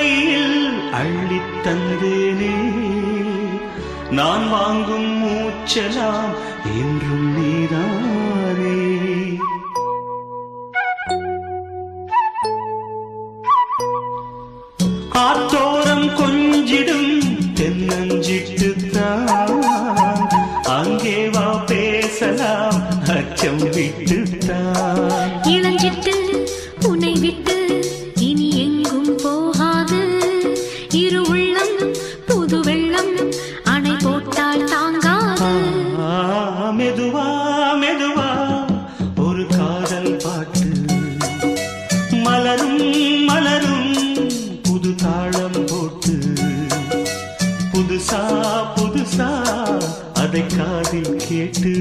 கையில் அள்ளித் தந்தேனே நான் வாங்கும் மூச்சலாம் என்றும் நீதானே. ஆத்தோரம் கொஞ்சிடும் தென்னஞ்சிட்டுத்தான் அங்கே வா பேசலாம் அச்சம் விட்டுத்தான். இளஞ்சிட்டு உன்னை விட்டு இனி எங்கும் போகாது இரு உள்ளம் புது வெள்ளம் அணை போட்டால் தாங்காது. மெதுவா மெதுவா ஒரு காதல் பாட்டு மலரும் மலரும் புது தாளம் போட்டு புதுசா புதுசா அதை காதில் கேட்டு